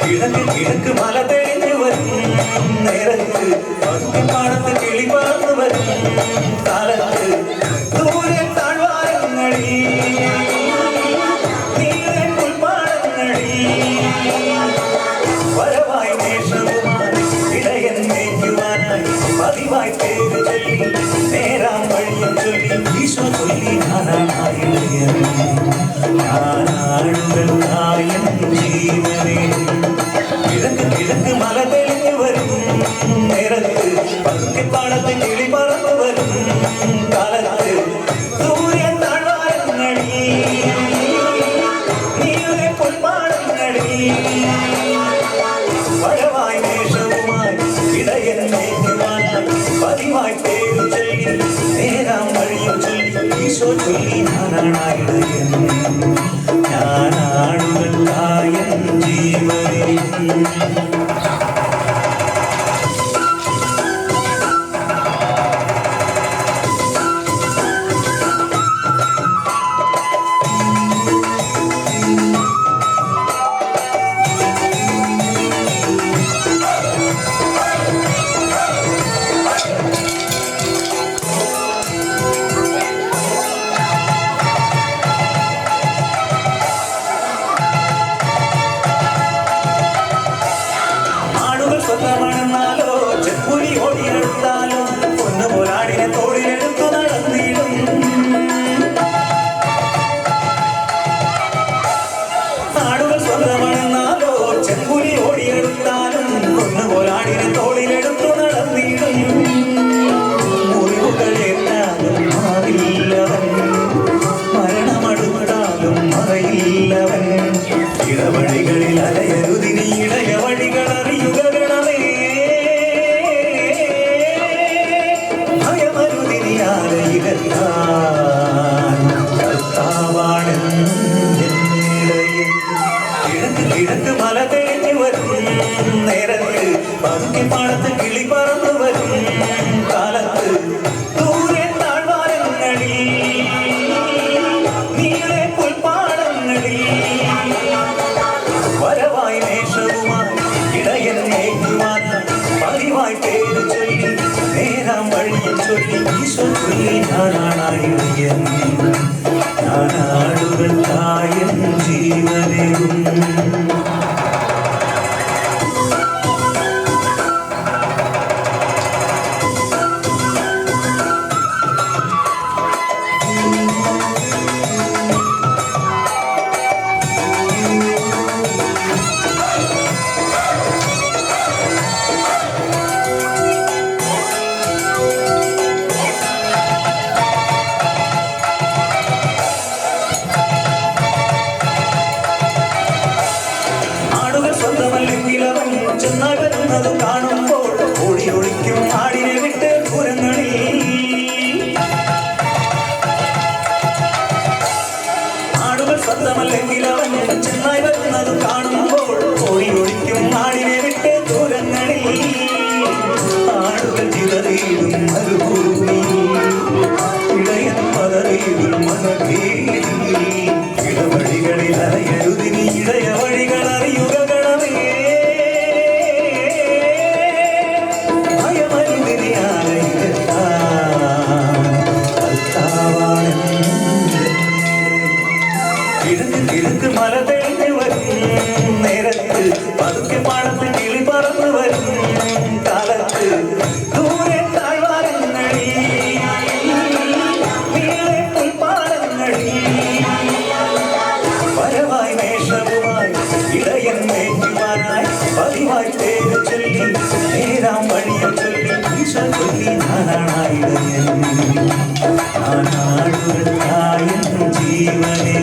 കിഴക്ക് മല തെളിഞ്ഞു വരും നേരത്ത് പാടത്ത് കിളി പറന്നു വരും കാലത്ത് ദൂരെ താഴ്വാരങ്ങളിൽ നീരെ പുൽപ്പാടങ്ങളിൽ വരവായി വേഷവുമായി ഇടയൻ മേയ്ക്കുവാനായി പതിവായി പേര് ചൊല്ലി നേരാം വഴിയും ചൊല്ലി ഈശോ ചൊല്ലി ഞാനായിടയൻ ഞാനാടുകളായൻ ജീവനേ കിഴക്ക് മല തെളിഞ്ഞു വരും നേരത്ത് പതുക്കെപ്പാടത്ത് കിളി പറന്നു വരും കാലത്ത് സൂര്യൻ താഴ്വാരങ്ങളിൽ നീരെ പുൽപ്പാടങ്ങളിൽ വരവായി വേഷവുമായി ഇടയൻ മേയ്ക്കുവാനായി പതിവായി പേര് ചൊല്ലി നേരാം വഴിയും ചൊല്ലി ഈശോ ചൊല്ലി ഞാനായിടയൻ ഞാനാടുകളായൻ ജീവനേ സ്വന്തമാണെന്നാലോ ചെപ്പുലി ഓടിയെടുത്താലോ ഒന്ന് പോരാടിനെ തോളിലെടുത്തു നടന്നിടും നാടുകൾ സ്വന്തമാണെന്നാലോ ചെപ്പുലി ഓടിയെടുത്താലും ഒന്ന് പോരാടിനെ തോളിലെടുത്തു നടന്നിടും മുറിവുകളേറ്റാലും മാറില്ലവൻ മരണമടുത്താലും മറയില്ലവൻ ഇടവഴികളിൽ അലയരുതിനി ഇടയ വഴികൾ അറിയുക കിഴക്ക് മല തെളിഞ്ഞു വരും നേരത്ത് പതുക്കെപ്പാടത്ത് കിളി പറന്നു വരും കാലത്ത് ദൂരെ താഴ്വാരങ്ങളിൽ നീരെ പുൽപ്പാടങ്ങളിൽ വരവായി വേഷവുമായി ഇടയൻ മേയ്ക്കുവാനായി പതിവായി പേര് ചൊല്ലി നേരാം വഴിയും ചൊല്ലി ഈശോ ചൊല്ലി ഞാനായിടയൻ ഞാനാടുകളായൻ ജീവനേ ചെന്നായി വരുന്നത് കാണുമ്പോൾ ഓടി ഒളിക്കും ആടിനെ വിട്ട് ദൂരങ്ങളിൽ ആടുകൾ സ്വന്തമല്ലെങ്കിൽ അവൻ ചെന്നായി വരുന്നത് കാണുമ്പോൾ ഓടി ഒളിക്കും ആടിനെ വിട്ട് ദൂരങ്ങളിൽ ആടുകൾ ചിതറിയിടും മരുഭൂമി ഇടയൻ പതറിയിടും മതഭേദി ഇടവഴികളിൽ അലയരുതിനി ഇടയ വഴികൾ അറിയുക കിഴക്ക് മല തെളിഞ്ഞു വരും നേരത്ത് പതുക്കെപ്പാടത്ത് കിളി പറന്നു വരും കാലത്ത് ദൂരെ താഴ്വാരങ്ങളിൽ നീരെ പുൽപ്പാടങ്ങളിൽ വരവായി വേഷവുമായി ഇടയൻ മേയ്ക്കുവാനായി പതിവായി പേര് ചൊല്ലി നേരാം വഴിയും ചൊല്ലി ഈശോ ചൊല്ലി ഞാനായിടയൻ ഞാനാടുകളായൻ ജീവനേ